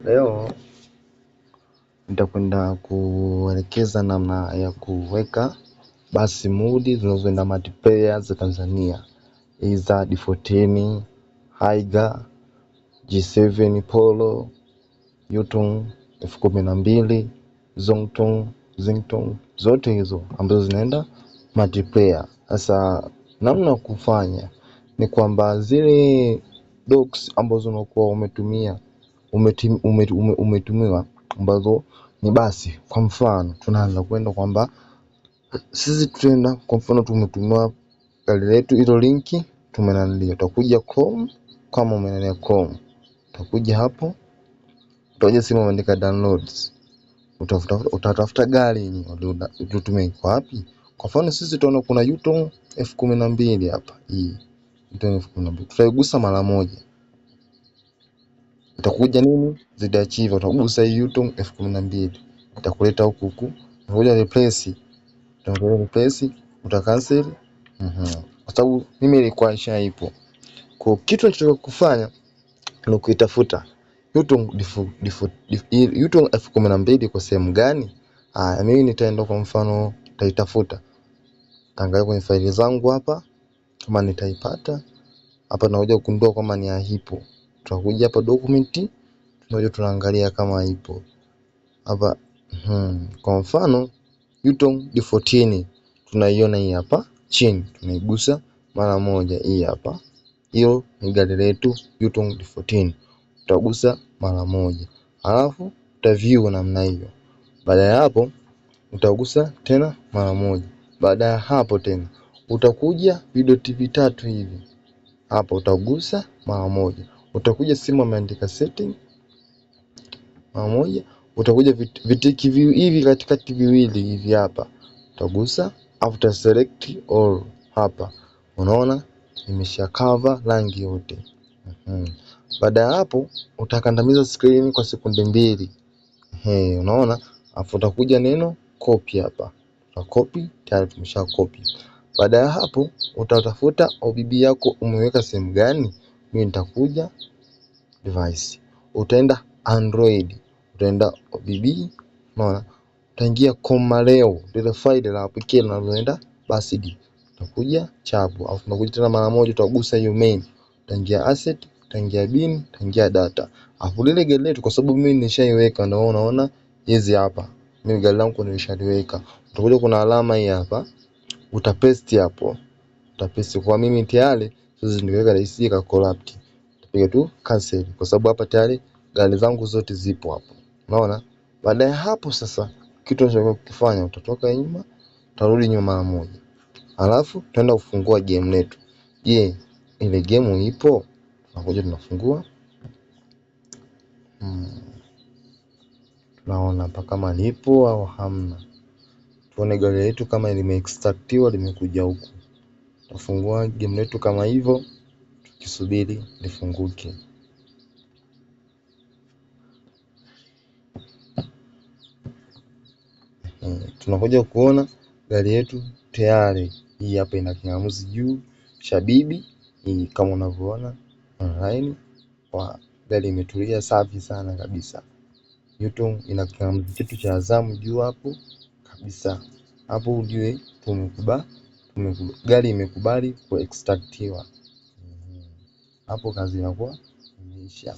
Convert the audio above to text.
Leo nitakwenda kuelekeza namna ya kuweka basi mudi zinazoenda multiplayer za Tanzania, iza D14, Haiga, G7 Polo, Yutong F12, Zingtong, zote hizo ambazo zinaenda multiplayer. Sasa namna ya kufanya ni kwamba zile docs ambazo unakuwa umetumiwa ambazo ni basi, kwa mfano tunaanza kwenda kwamba sisi tutaenda, kwa mfano tumetumiwa gari letu hilo linki tumenandia, utakuja Chrome, kama umenania Chrome utakuja hapo, utakuja simu umeandika downloads, utatafuta gari yenyewe ulitumia iko wapi. Kwa mfano sisi tunaona kuna Yutong F12 hapa, hii Yutong F12 tutaigusa mara moja, utakuja nini zidachiva, utagusa hii Yutong F12 itakuleta huku, utakuja replace, utacancel kwa sababu mimi ilikuwa ishaipo. Kwa kitu tunachotaka kufanya ni kuitafuta Yutong F12 kwa sehemu gani. Mimi nitaenda, kwa mfano nitaitafuta, angalia kwenye faili zangu hapa kama nitaipata hapa, nakuja kugundua kama ni haipo, tutakuja hapa document, tunakuja tunaangalia kama ipo hapa. Kwa mfano Yutong D14 tunaiona hii hapa chini, tunaigusa mara moja, hii hapa, hiyo ni gari letu Yutong D14, utagusa mara moja, alafu utaview namna hiyo. Baada ya hapo utagusa tena mara moja, baada ya hapo tena utakuja vidoti vitatu hivi hapo, utagusa mara moja, utakuja simu ameandika setting mara moja, utakuja vitiki hivi katikati viwili hivi hapa, utagusa after select all hapa, unaona imesha cover rangi yote. Baada ya hapo utakandamiza screen kwa sekunde 2, unaona, afu utakuja neno copy hapa, utakopi, tayari tumesha copy. Baada ya hapo utatafuta OBB yako umeweka sehemu gani. Mimi nitakuja device, utaenda Android, utaenda OBB, unaona, utaingia Komaleo, ile file la pekee linaloenda basi, utakuja chapu, afu unakuja tena mara moja, utagusa hiyo main, utaingia asset, utaingia bin, utaingia data, afu lile gari letu, kwa sababu mimi nishaiweka, na unaona hizi hapa, mimi gari langu nimeshaliweka, utakuja kuna alama hii hapa, utapaste hapo, utapaste. Kwa mimi tayari sasa niweka rahisi ka corrupt, utapiga tu cancel kwa sababu hapa tayari gari zangu zote zipo hapo, unaona. Baada ya hapo sasa kitu unachotaka kufanya, utatoka nyuma, utarudi nyuma mara moja, alafu tutaenda kufungua game letu. Je, ile game ipo? Tunakuja tunafungua, tunaona hapa kama lipo au hamna, tuone gari letu kama limeextractiwa limekuja huku. Tutafungua game letu kama hivyo, tukisubiri lifunguke. Tunakuja kuona gari yetu tayari hii hapa, ina kingamuzi juu shabibi hii kama unavyoona online, kwa gari imetulia safi sana kabisa. Yutong ina kingamuzi chetu cha Azam juu hapo kabisa, hapo ujue gari imekubali ku extractiwa. Hapo kazi inakuwa imeisha.